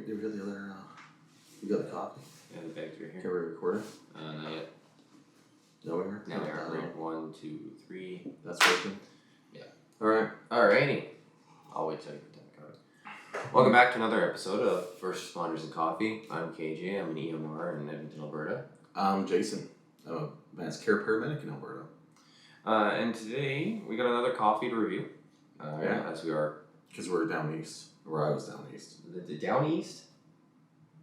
You got the other, you got the copy? Yeah, the bag's right here. Can we record it? Not yet. No, we are? Now we are. Right. 1, 2, 3. That's working? Yeah. Alright. Alrighty. I'll wait till you put down the card. Welcome back to another episode of First Responders and Coffee. I'm KJ. I'm an EMR in Edmonton, Alberta. I'm Jason. I'm a advanced care paramedic in Alberta. And today we got another coffee to review. Yeah. As we are. Because we're down east. Or I was down east. The down east?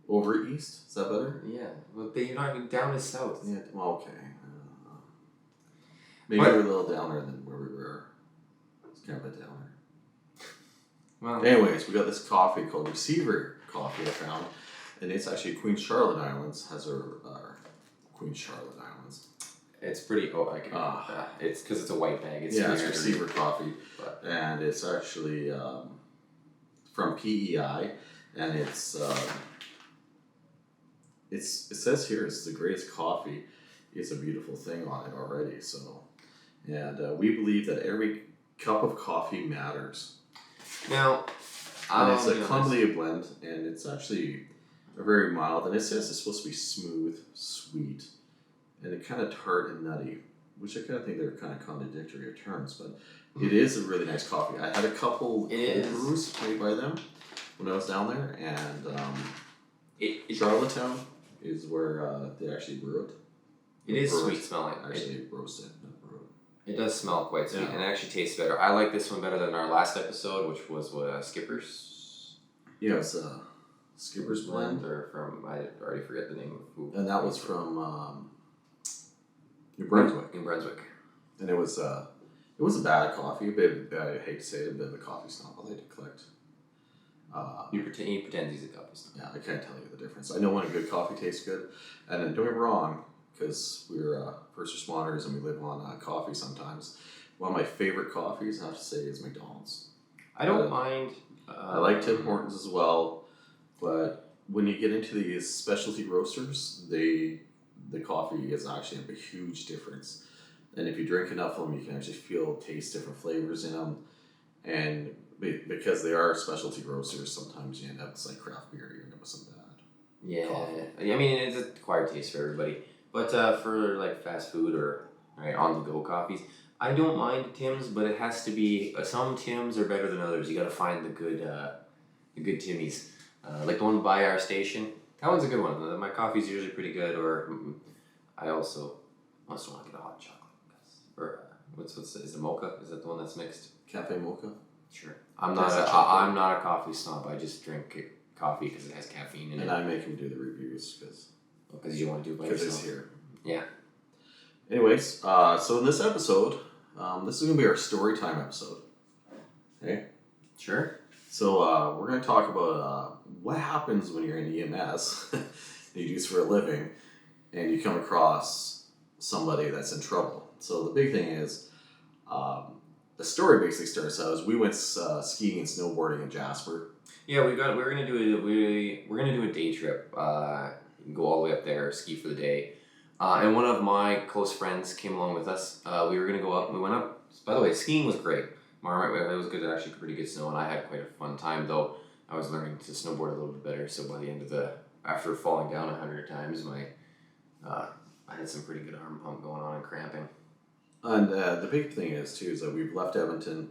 Over east? Is that better? Yeah. Well, you're not down is south. Yeah, well, okay. Maybe we're a little downer than where we were. It's kind of a downer. Well, anyways, we got this coffee called Receiver Coffee I found. And it's actually Queen Charlotte Islands. Has our Queen Charlotte Islands. It's pretty. It's because it's a white bag. It's it's Receiver Coffee, and it's actually from PEI, and it says here it's the greatest coffee. It's a beautiful thing on it already. So, and we believe that every cup of coffee matters. Now, and it's a Columbia blend, and it's actually very mild, and it says it's supposed to be smooth, sweet, and it kind of tart and nutty, which I kind of think they're kind of contradictory terms, but it is a really nice coffee. I had a couple brews made by them when I was down there, and Charlottetown is where they actually brew it. It is sweet smelling. Actually, roasted, not brewed. It does smell quite sweet, and it actually tastes better. I like this one better than our last episode, which was Skipper's. Yeah, it's Skipper's blend, or from I already forget the name of who. And that was from New Brunswick. New Brunswick. And it was a bad coffee. I hate to say it, a bit of a coffee snob. I like to collect. He pretends he's a coffee snob. Yeah, I can't tell you the difference. I know when a good coffee tastes good, and don't get me wrong, because we're first responders and we live on coffee sometimes. One of my favorite coffees, I have to say, is McDonald's. I don't mind. I like Tim Hortons as well, but when you get into these specialty roasters, the coffee is actually a huge difference. And if you drink enough of them, you can actually taste different flavors in them. And because they are specialty roasters, sometimes you end up with like craft beer, you end up with some bad coffee. I mean, it's an acquired taste for everybody. But for like fast food or on-the-go coffees, I don't mind Tim's, but it has to be, some Tim's are better than others. You got to find the good Timmy's. Like the one by our station. That one's a good one. My coffee's usually pretty good, or I also want to get a hot chocolate. Or what's is it mocha? Is that the one that's mixed? Cafe mocha? Sure. I'm not a coffee snob. I just drink coffee because it has caffeine in it. And I make him do the reviews because you want to do it by yourself. Because he's here. Yeah. Anyways, so in this episode, this is going to be our story time episode. Okay? Sure. So we're going to talk about what happens when you're in EMS, that you do this for a living, and you come across somebody that's in trouble. So the big thing is, the story basically starts out as we went skiing and snowboarding in Jasper. Yeah, we're gonna do a day trip. Go all the way up there, ski for the day. And one of my close friends came along with us. We were gonna go up. We went up. By the way, skiing was great. It was good, actually pretty good snow, and I had quite a fun time, though I was learning to snowboard a little bit better, so by the end of after falling down 100 times, I had some pretty good arm pump going on and cramping. And the big thing is that we've left Edmonton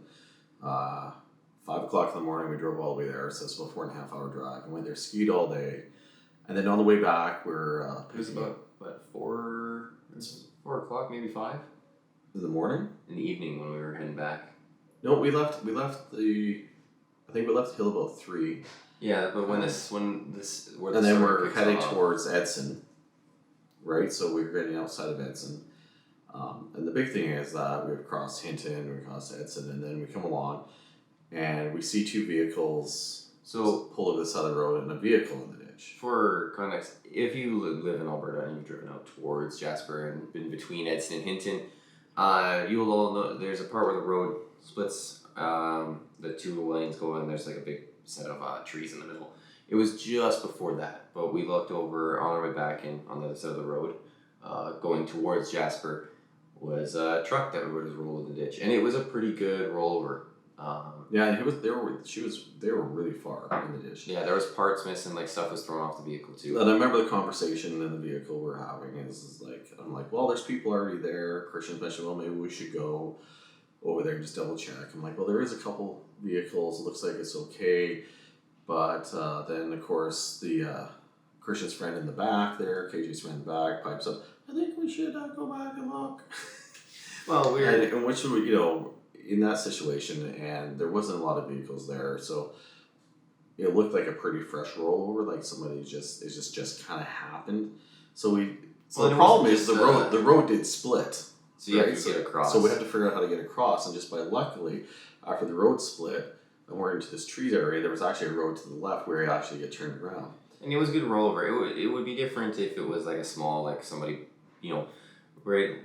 5 o'clock in the morning, we drove all the way there, so it's about 4.5 hour drive, and went there, skied all day, and then on the way back, we're... it was about, 4 o'clock, maybe 5? In the morning? In the evening when we were heading back. No, I think we left the hill about 3. Yeah, but when this and then we're heading towards Edson, right? So we're getting outside of Edson, and the big thing is that we've crossed Hinton, we crossed Edson, and then we come along, and we see 2 vehicles. So pull over the side of the road, and a vehicle in the ditch. For context, if you live in Alberta and you've driven out towards Jasper and been between Edson and Hinton, you'll all know there's a part where the road splits, the 2 lanes go, and there's like a big set of trees in the middle. It was just before that, but we looked over on our way back on the other side of the road, going towards Jasper, was a truck that was rolled in the ditch, and it was a pretty good rollover. Yeah, and they were really far in the ditch. Yeah, there was parts missing, like stuff was thrown off the vehicle too. And I remember the conversation in the vehicle we're having is like, I'm like, well, there's people already there. Christian mentioned, well, maybe we should go over there and just double check. I'm like, well, there is a couple vehicles. It looks like it's okay. But then, of course, the Christian's friend in the back there, KJ's friend in the back, pipes up, I think we should go back and look. Well, we're... And which, you know, in that situation, and there wasn't a lot of vehicles there, so it looked like a pretty fresh rollover, like somebody just kind of happened. So the problem is the road did split. So you have to get across. So we have to figure out how to get across, and just by luckily, after the road split, and we're into this trees area, there was actually a road to the left where you actually get turned around. And it was good rollover. It would be different if it was like a small, like somebody, you know, right.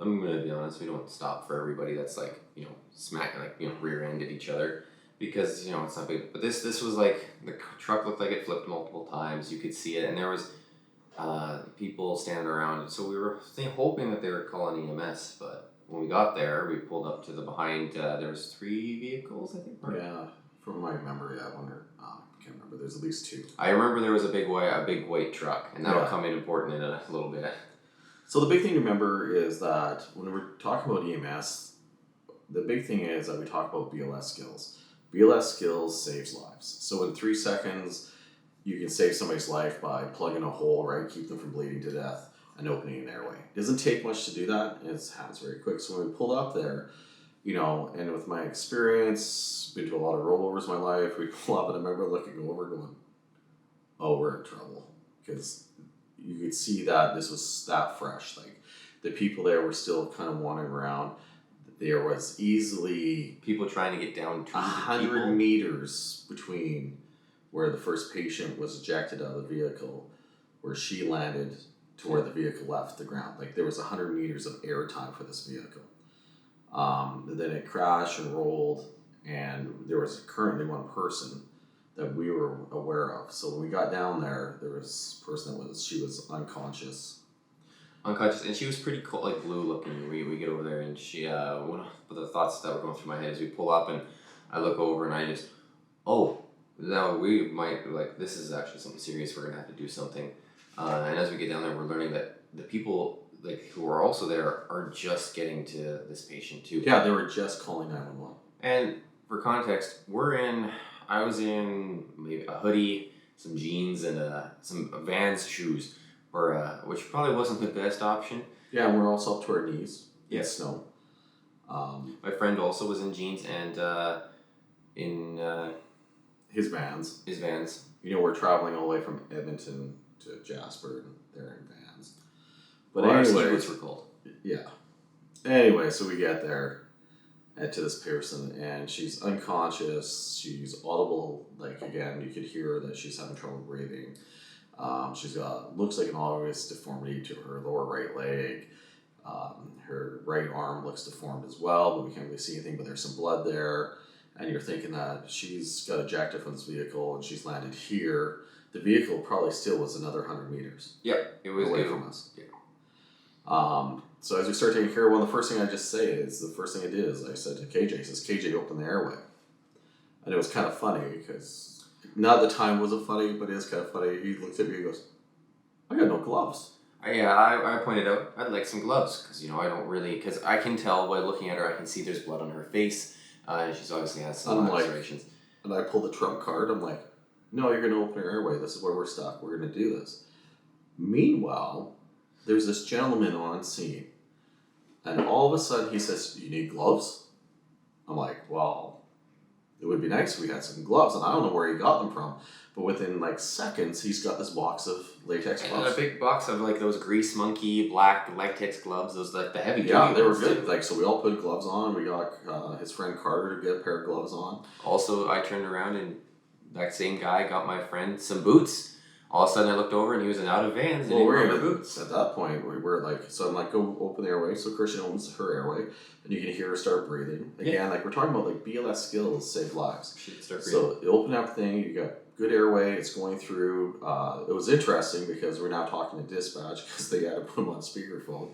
I'm gonna be honest. We don't stop for everybody that's like, you know, smacking, like, you know, rear-ended each other, because, you know, it's not big. But this was like, the truck looked like it flipped multiple times. You could see it, and there was people standing around. So we were hoping that they were calling EMS, but when we got there, we pulled up to the behind. There was 3 vehicles, I think. Yeah, from my memory, I wonder. I can't remember. There's at least 2. I remember there was a big white truck, and that'll come in important in a little bit. So the big thing to remember is that when we're talking about EMS, the big thing is that we talk about BLS skills. BLS skills saves lives. So in 3 seconds, you can save somebody's life by plugging a hole, right? Keep them from bleeding to death and opening an airway. It doesn't take much to do that. It happens very quick. So when we pulled up there, you know, and with my experience, been to a lot of rollovers in my life, we pull up and I remember looking over going, oh, we're in trouble. Because you could see that this was that fresh. Like, the people there were still kind of wandering around. There was easily people trying to get down to 100 meters between where the first patient was ejected out of the vehicle, where she landed, to where the vehicle left the ground. Like, there was 100 meters of air time for this vehicle. Then it crashed and rolled, and there was currently one person that we were aware of. So when we got down there, there was a person she was unconscious. And she was pretty cool, like blue looking. We get over there, and she, one of the thoughts that were going through my head is we pull up, and I look over, and I just, oh, now we might, like, this is actually something serious, we're going to have to do something. And as we get down there, we're learning that the people, like, who are also there are just getting to this patient too. Yeah, they were just calling 911. And for context, I was in maybe a hoodie, some jeans, and some Vans shoes, which probably wasn't the best option. Yeah, and we're also up to our knees in Yes. snow. My friend also was in jeans and in his Vans. You know, we're traveling all the way from Edmonton to Jasper, and they're in Vans. But anyway, boots were cold. Yeah. Anyway, so we get there to this person, and she's unconscious. She's audible. Like, again, you could hear that she's having trouble breathing. She's got, looks like an obvious deformity to her lower right leg. Her right arm looks deformed as well, but we can't really see anything, but there's some blood there. And you're thinking that she's got ejected from this vehicle and she's landed here. The vehicle probably still was another 100 meters. Yep, it was away from us. Yeah. So as we start taking care of one, the first thing I just say is, the first thing I did is I said to KJ, KJ, open the airway. And it was kind of funny because, not the time wasn't funny, but it is kind of funny. He looks at me and goes, I got no gloves. I pointed out I'd like some gloves because, you know, I don't really, because I can tell by looking at her, I can see there's blood on her face. She's obviously has some lacerations. And I pulled the trump card. I'm like, no, you're going to open her airway. This is where we're stuck. We're going to do this. Meanwhile, there's this gentleman on scene. And all of a sudden he says, you need gloves? I'm like, well, it would be nice if we had some gloves. And I don't know where he got them from. But within like seconds, he's got this box of latex gloves. And a big box of like those Grease Monkey black latex gloves, those like the heavy. Yeah, they were good. Like, so we all put gloves on. We got his friend Carter to get a pair of gloves on. Also, I turned around and that same guy got my friend some boots. All of a sudden, I looked over and he was out of Vans and he wore boots. At that point, we were like, so I'm like, go open the airway. So Christian opens her airway, and you can hear her start breathing. Again, like we're talking about, like BLS skills save lives. She'd start breathing. So you open up the thing, you got good airway, it's going through. It was interesting because we're now talking to dispatch because they had to put them on speakerphone.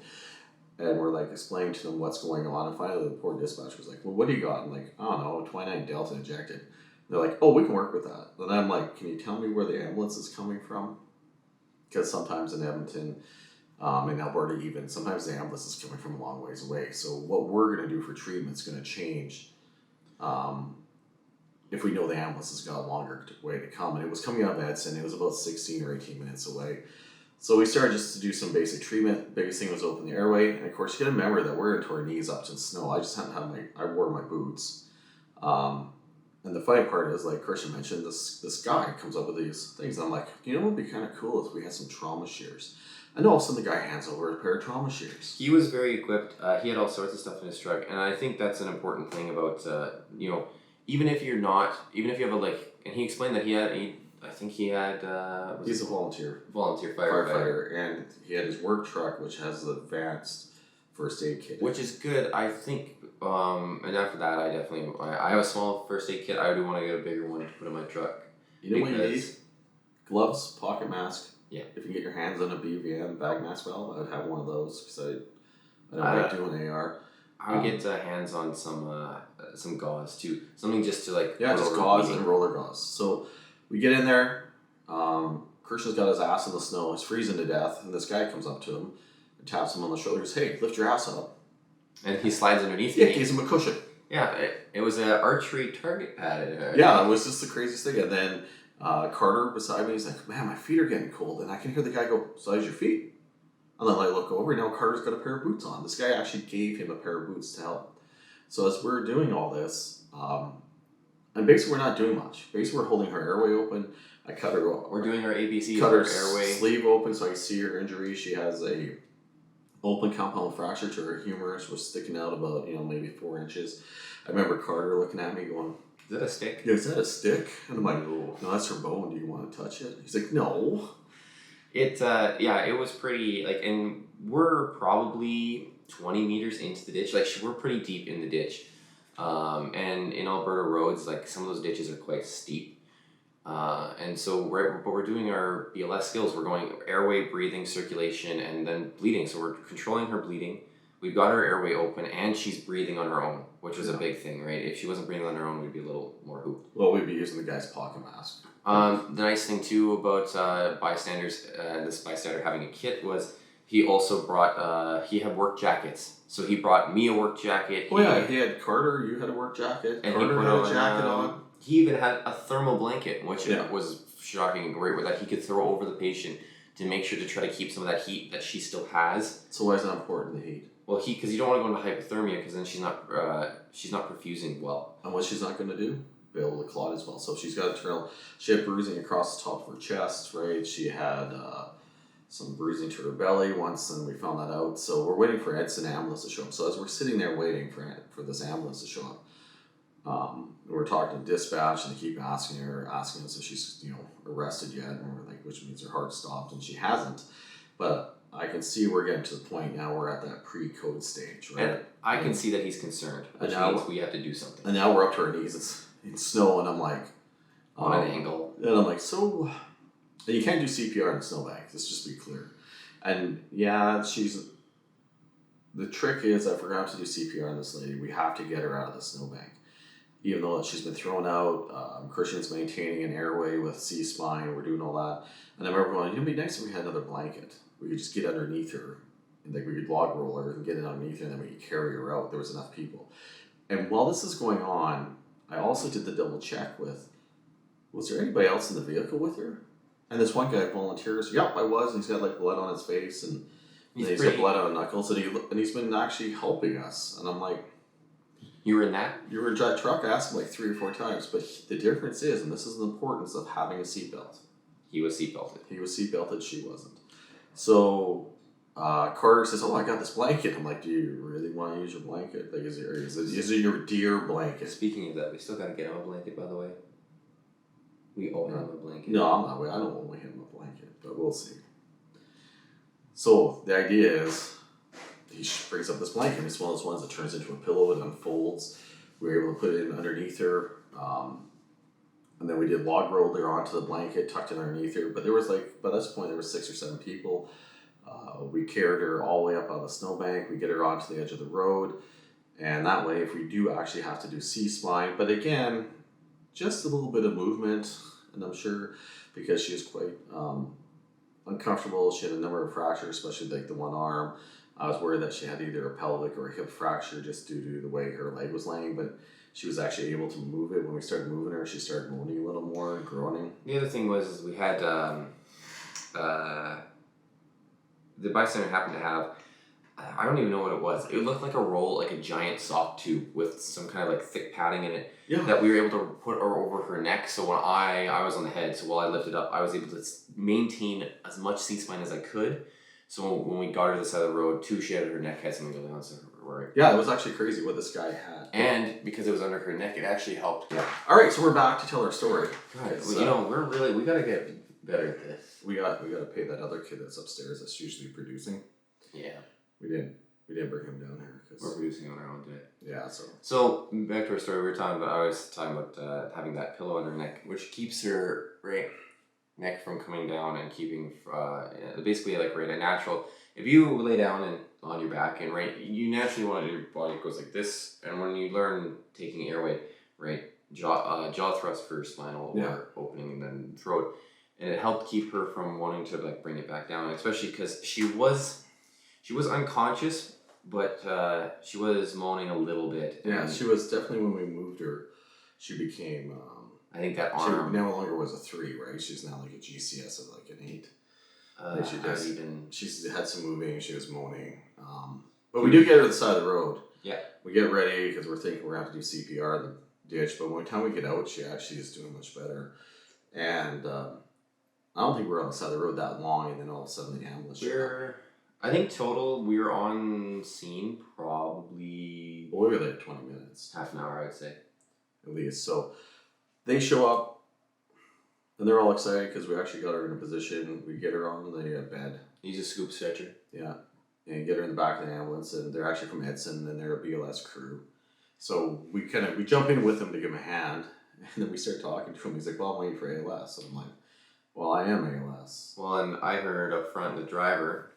And we're like explaining to them what's going on. And finally, the poor dispatcher was like, well, what do you got? I'm like, I don't know, 29 Delta injected. They're like, oh, we can work with that. And I'm like, can you tell me where the ambulance is coming from? Because sometimes in Edmonton, in Alberta even, sometimes the ambulance is coming from a long ways away. So what we're going to do for treatment is going to change if we know the ambulance has got a longer way to come. And it was coming out of Edson. It was about 16 or 18 minutes away. So we started just to do some basic treatment. Biggest thing was open the airway. And of course, you got to remember that we're into our knees up to the snow. I just hadn't had I wore my boots. And the funny part is, like Christian mentioned, this guy comes up with these things. And I'm like, you know what would be kind of cool if we had some trauma shears. And all of a sudden the guy hands over a pair of trauma shears. He was very equipped. He had all sorts of stuff in his truck. And I think that's an important thing about, even if you have and he explained that He's a volunteer firefighter. And he had his work truck, which has the advanced first aid kit. Which is good, I think. And after that, I have a small first aid kit. I do want to get a bigger one to put in my truck. You know what you need? Gloves, pocket mask. Yeah. If you can get your hands on a BVM bag mask valve, I would have one of those because I don't like doing AR. I would get hands on some gauze too. Something just to just gauze and roller gauze. So we get in there. Christian's got his ass in the snow. He's freezing to death, and this guy comes up to him and taps him on the shoulder. He goes, "Hey, lift your ass up." And he slides underneath. Yeah, gives him a cushion. Yeah, it was an archery target pad. Yeah, it was just the craziest thing. And then Carter beside me, he's like, "Man, my feet are getting cold." And I can hear the guy go, "So how's your feet?" And then I look over, and now Carter's got a pair of boots on. This guy actually gave him a pair of boots to help. So as we're doing all this, and basically we're not doing much. Basically we're holding her airway open. I cut her. We're doing her ABC. Cut her airway sleeve open so I can see her injury. She has a open compound fracture to her humerus, was sticking out about maybe 4 inches. I remember Carter looking at me going, "Is that a stick?" "Yeah, is that a stick?" And I'm like, "No, that's her bone. Do you want to touch it?" He's like, "No." It was pretty and we're probably 20 meters into the ditch. We're pretty deep in the ditch, and in Alberta roads, some of those ditches are quite steep. And so we're doing our BLS skills. We're going airway, breathing, circulation, and then bleeding. So we're controlling her bleeding. We've got her airway open, and she's breathing on her own, which was a big thing, right? If she wasn't breathing on her own, we'd be a little more hooped. Well, we'd be using the guy's pocket mask. The nice thing too about bystanders, this bystander having a kit, was he also brought he had work jackets. So he brought me a work jacket. He had Carter. You had a work jacket. And Carter he had a jacket on. He even had a thermal blanket, which was shocking and great, that he could throw over the patient to make sure to try to keep some of that heat that she still has. So why is that important, the heat? Well, because you don't want to go into hypothermia, because then she's not perfusing well. And what she's not going to do? Be able to clot as well. So she's got she had bruising across the top of her chest, right? She had some bruising to her belly once, and we found that out. So we're waiting for Edson ambulance to show up. So as we're sitting there waiting for this ambulance to show up, we're talking to dispatch, and they keep asking us if she's arrested yet, and we're like, which means her heart stopped, and she hasn't. But I can see we're getting to the point now. We're at that pre-code stage, right? And I can see that he's concerned, which means we have to do something. And now we're up to our knees. In snow, and I'm like, on an angle. And I'm like, so you can't do CPR in the snowbank. Let's just be clear. And the trick is I forgot to do CPR on this lady. We have to get her out of the snowbank. Even though she's been thrown out, Christian's maintaining an airway with C-spine, we're doing all that. And I remember going, it'd be nice if we had another blanket. We could just get underneath her, and we could log roll her and get it underneath her, and then we could carry her out. There was enough people. And while this is going on, I also did the double check was there anybody else in the vehicle with her? And this one guy volunteers, yep, I was, and he's got blood on his face, and he's got blood on his knuckles, and he's been actually helping us. And I'm like, you were in that? You were in that truck. I asked him 3 or 4 times, but the difference is, and this is the importance of having a seatbelt. He was seatbelted. He was seatbelted, she wasn't. So Carter says, "Oh, I got this blanket." I'm like, "Do you really want to use your blanket? Is it your dear blanket?" Speaking of that, we still got to get him a blanket, by the way. We owe him a blanket. No, I'm not. I don't owe him a blanket, but we'll see. So the idea is, he brings up this blanket. It's one of those ones that turns into a pillow and unfolds. We were able to put it in underneath her, and then we did log rolled her onto the blanket, tucked it underneath her. But there was by this point there were 6 or 7 people. We carried her all the way up on the snowbank. We get her onto the edge of the road. And that way, if we do actually have to do C-spine, but again, just a little bit of movement, and I'm sure because she was quite uncomfortable, she had a number of fractures, especially like the one arm. I was worried that she had either a pelvic or a hip fracture just due to the way her leg was laying, but she was actually able to move it. When we started moving her, she started moaning a little more and groaning. The other thing was we had the bystander happened to have, I don't even know what it was. It looked like a roll, like a giant sock tube with some kind of like thick padding in it that we were able to put her over her neck. So when I was on the head, so while I lifted up, I was able to maintain as much C-spine as I could. So when we got her to the side of the road, too, she had her neck had something going on. So yeah, it was actually crazy what this guy had. And because it was under her neck, it actually helped. Yeah. All right, so we're back to tell our story. God, well, we gotta get better at this. We gotta pay that other kid that's upstairs that's usually producing. Yeah. We didn't bring him down here because we're producing on our own today. Yeah. So back to our story. I was talking about having that pillow on her neck, which keeps her neck from coming down and keeping basically like a natural. If you lay down and on your back and you naturally want your body goes like this, and when you learn taking airway, jaw thrust for spinal or opening and then throat, and it helped keep her from wanting to like bring it back down, especially because she was unconscious, but she was moaning a little bit. Yeah, she was definitely, when we moved her, she became. I think that arm. She no longer was a 3, right? She's now like a GCS of like an 8. She's had some moving. She was moaning. But we do get her to the side of the road. Yeah. We get ready because we're thinking we're going to have to do CPR in the ditch. But by the time we get out, she actually is doing much better. And I don't think we're on the side of the road that long, and then all of a sudden the ambulance showed up. I think total we were on scene probably. Well, we were there 20 minutes. Half an hour, I would say. At least. So they show up. And they're all excited because we actually got her in a position. We get her on the bed. Use a scoop stretcher. Yeah. And get her in the back of the ambulance. And they're actually from Edson, and they're a BLS crew. So we jump in with them to give him a hand. And then we start talking to him. He's like, well, I'm waiting for ALS. And I'm like, well, I am ALS. Well, and I heard up front the driver,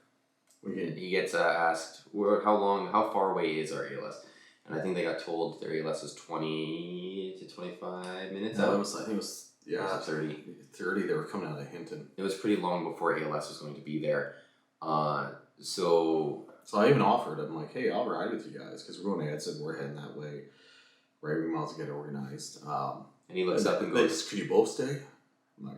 he gets asked, how far away is our ALS? And I think they got told their ALS was 20 to 25 minutes out. I think it was... Yeah, 30. They were coming out of Hinton. It was pretty long before ALS was going to be there. So I even offered, I'm like, hey, I'll ride with you guys because we're going to Edson, we're heading that way. Right, we might as well get organized. And he looks up and goes, could you both stay? I'm like,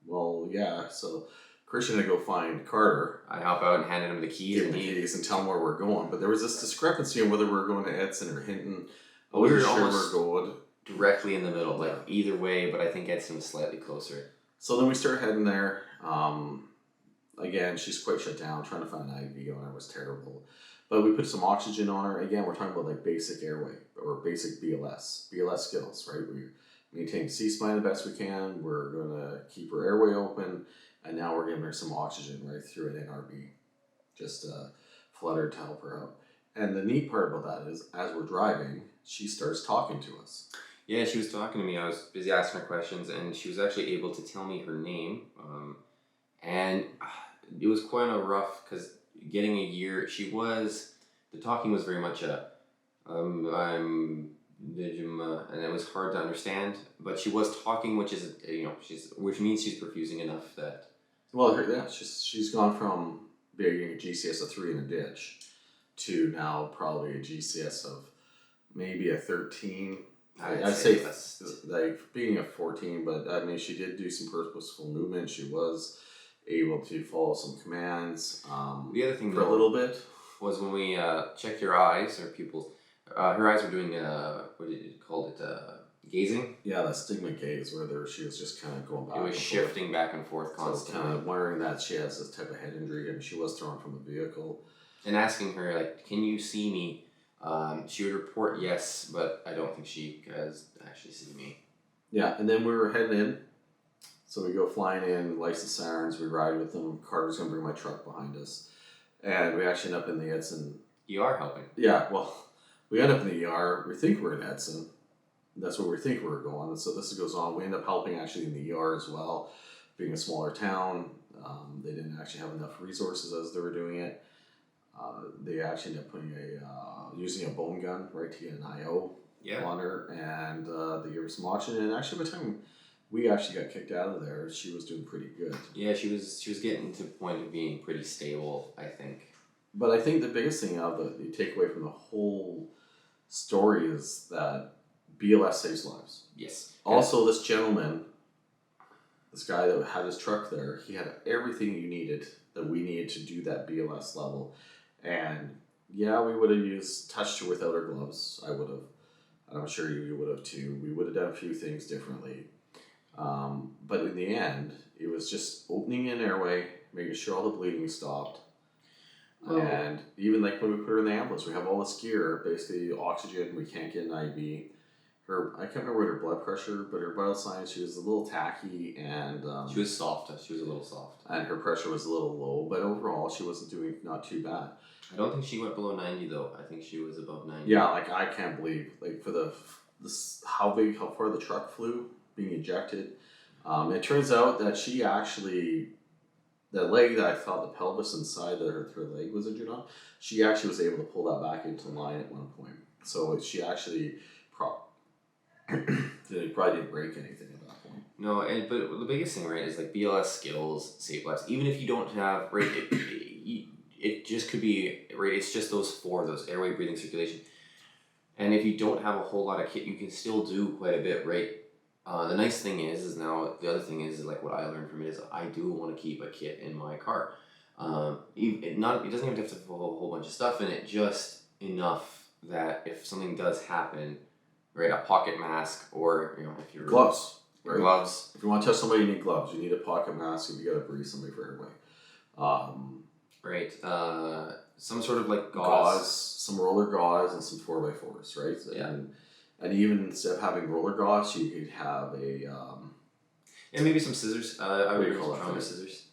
well, yeah. So Christian had to go find Carter. I hop out and handed him the keys. And tell him where we're going. But there was this discrepancy on whether we were going to Edson or Hinton. Well, we were sure we're going directly in the middle, like either way, but I think Edson was slightly closer. So then we start heading there. Again, she's quite shut down. Trying to find an IV on her was terrible. But we put some oxygen on her. Again, we're talking about like basic airway or basic BLS skills, right? We maintain C-spine the best we can. We're going to keep her airway open. And now we're giving her some oxygen right through an NRB. Just flutter to help her out. And the neat part about that is, as we're driving, she starts talking to us. Yeah, she was talking to me. I was busy asking her questions, and she was actually able to tell me her name. And it was quite a rough, because getting a year, the talking was very much I'm and it was hard to understand. But she was talking, which means she's perfusing enough that. Well, yeah, she's gone from being a GCS of 3 in a ditch to now probably a GCS of maybe a 13. I'd say like being a 14, but I mean, she did do some purposeful movement. She was able to follow some commands. The other thing for a little bit was when we checked her eyes, her pupils. Her eyes were doing what did you call it? Gazing. Yeah, that stigma gaze, where she was just kind of going back. It was shifting back and forth constantly. So kind of wondering that she has this type of head injury, and she was thrown from the vehicle. And asking her like, "Can you see me?" She would report yes, but I don't think she has actually seen me. Yeah, and then we were heading in. So we go flying in, lights the sirens, we ride with them. Carter's going to bring my truck behind us. And we actually end up in the Edson. ER helping. Yeah, well, we end up in the ER. We think we're in Edson. That's where we think we're going. And so this goes on. We end up helping actually in the ER as well. being a smaller town, they didn't actually have enough resources as they were doing it. They actually ended up putting using a bone gun, right, to get an IO on her, and they gave her some oxygen. And actually, by the time we actually got kicked out of there, she was doing pretty good. Yeah, she was getting to the point of being pretty stable, I think. But I think the biggest thing out of you take away from the whole story is that BLS saves lives. Yes. Also, this gentleman, this guy that had his truck there, he had everything you needed that we needed to do that BLS level. And yeah, we would have touched her without her gloves. I would have. And I'm sure you would have too. We would have done a few things differently. But in the end, it was just opening an airway, making sure all the bleeding stopped. Oh. And even like when we put her in the ambulance, we have all this gear, basically oxygen, we can't get an IV. I can't remember what her blood pressure, but her vital signs, she was a little tacky and... she was soft. She was a little soft. And her pressure was a little low, but overall she wasn't doing not too bad. I don't think she went below 90 though. I think she was above 90. Yeah, like I can't believe, like for how far the truck flew, being ejected. It turns out that she actually, the leg that I thought the pelvis inside her leg was injured on, she actually was able to pull that back into line at one point. So she actually probably didn't break anything at that point. No, but the biggest thing, right, is like BLS skills save lives. Even if you don't have, right, it just could be, right, it's just those airway, breathing, circulation. And if you don't have a whole lot of kit, you can still do quite a bit, right? The nice thing is now, the other thing is like what I learned from it is I do want to keep a kit in my car. It doesn't even have to have a whole bunch of stuff in it, just enough that if something does happen, right, a pocket mask or, if you're... Gloves. Right? Gloves. If you want to touch somebody, you need gloves. You need a pocket mask if you got to breathe somebody for airway. Right. Some sort of like gauze, some roller gauze, and some 4x4s, right? Yeah. And even instead of having roller gauze, you could have a... maybe some scissors. I would call it scissors.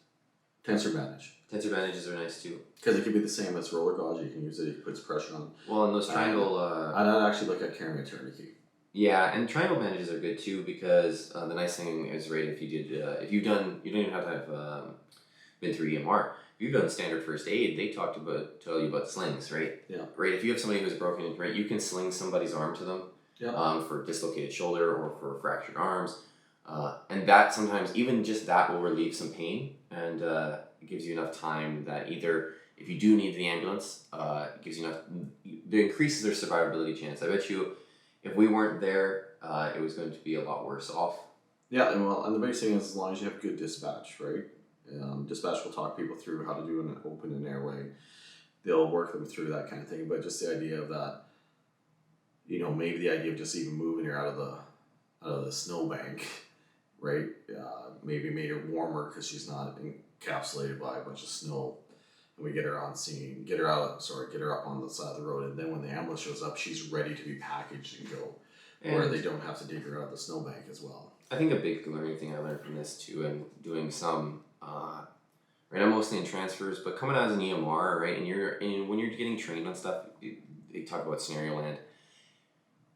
Tensor bandage. Tensor bandages are nice too. Because it could be the same as roller gauze. You can use it. It puts pressure on. Well, and those triangle... I'd actually look at carrying a tourniquet. Yeah, and triangle bandages are good too because the nice thing is, right, if you don't even have to have been through EMR. If you've done standard first aid, they tell you about slings, right? Yeah. Right, if you have somebody who's broken, right, you can sling somebody's arm to them. Yeah. For dislocated shoulder or for fractured arms. And that sometimes, even just that will relieve some pain and it gives you enough time that either if you do need the ambulance, it gives you enough, it increases their survivability chance. I bet you if we weren't there, it was going to be a lot worse off. Yeah, and the biggest thing is as long as you have good dispatch, right? Dispatch will talk people through how to do an airway. They'll work them through that kind of thing, but just the idea of that, maybe the idea of just even moving her out of the snowbank, right? Maybe made her warmer because she's not encapsulated by a bunch of snow. And we get her on scene, get her up on the side of the road, and then when the ambulance shows up, she's ready to be packaged and go. Where they don't have to dig her out of the snowbank as well. I think a big learning thing I learned from this too, and doing some, right, I'm mostly in transfers, but coming out as an EMR, right, and when you're getting trained on stuff, they talk about scenario land.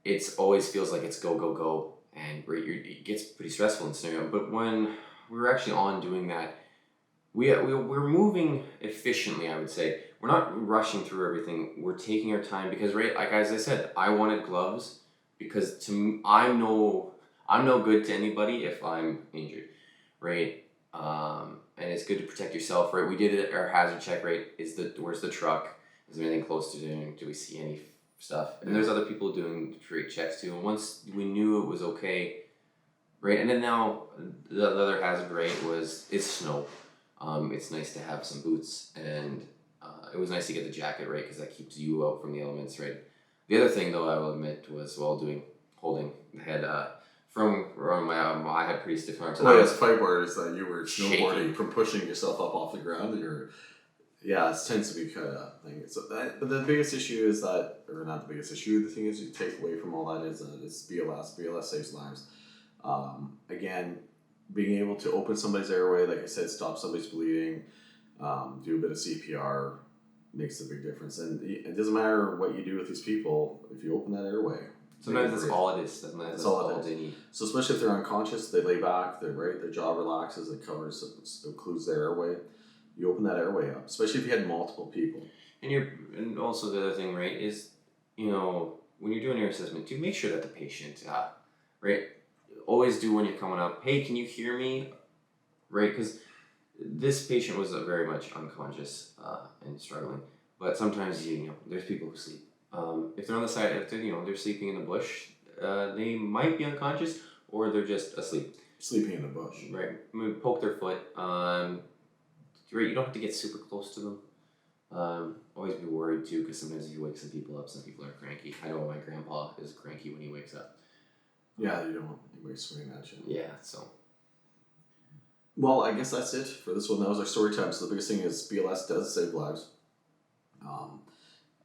It always feels like it's go, go, go, and it gets pretty stressful in scenario. But when we were actually on doing that, we're moving efficiently, I would say. We're not rushing through everything. We're taking our time because, right, like as I said, I wanted gloves because to me, I'm no good to anybody if I'm injured, right? And it's good to protect yourself, right? We did our hazard check, right? Where's the truck? Is there anything close to doing? Do we see any stuff? And there's other people doing freight checks too. And once we knew it was okay, right? And then now the other hazard, right, is snow. It's nice to have some boots, and it was nice to get the jacket, right, because that keeps you out from the elements, right? The other thing, though, I will admit was holding the head from I had pretty stiff arms. Well, yes, fight word is that you were snowboarding from pushing yourself up off the ground. It tends to be kind of a thing. But the biggest issue is that, or not the biggest issue, the thing is you take away from all that is BLS. BLS saves lives. Again, being able to open somebody's airway, like I said, stop somebody's bleeding, do a bit of CPR, makes a big difference. And it doesn't matter what you do with these people, if you open that airway, Sometimes that's all it is. Sometimes that's all they need. So especially if they're unconscious, they lay back, their jaw relaxes, it occludes their airway. You open that airway up, especially if you had multiple people. And also the other thing, right, is, you know, when you're doing your assessment, to make sure that the patient, right, always do when you're coming up, hey, can you hear me? Right, because this patient was very much unconscious and struggling. But sometimes, you know, there's people who sleep. If they're on the side, if they're sleeping in the bush, they might be unconscious, or they're just asleep. Sleeping in the bush. Right. Poke their foot. Right. You don't have to get super close to them. Always be worried too, because sometimes you wake some people up, some people are cranky. I know my grandpa is cranky when he wakes up. Yeah, you don't want anybody swinging at you. Yeah, so. Well, I guess that's it for this one. That was our story time. So the biggest thing is BLS does save lives.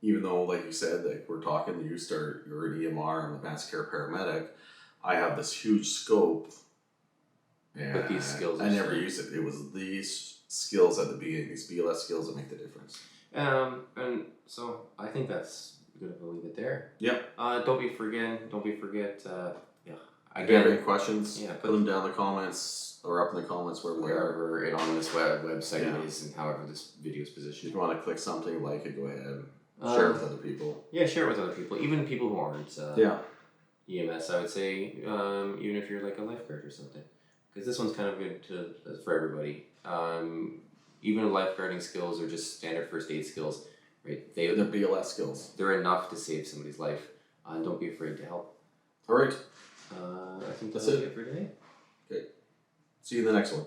Even though, like you said, like we're talking, you're an EMR and advanced care paramedic, I have this huge scope. And but these skills I never used it. It was these skills at the beginning, these BLS skills that make the difference. And so I think that's good to leave it there. Yep. Don't be forget. Yeah. If you have any questions, yeah, put them down in the comments or up in the comments wherever it on this website Yeah. is and however this video is If positioned. you want to click something, like it, go ahead. Share it with other people. Yeah, share it with other people, even people who aren't EMS. I would say, even if you're like a lifeguard or something, because this one's kind of good for everybody. Even lifeguarding skills or just standard first aid skills, right? They're BLS skills. They're enough to save somebody's life. Don't be afraid to help. All right. I think that's it for today. Okay. See you in the next one.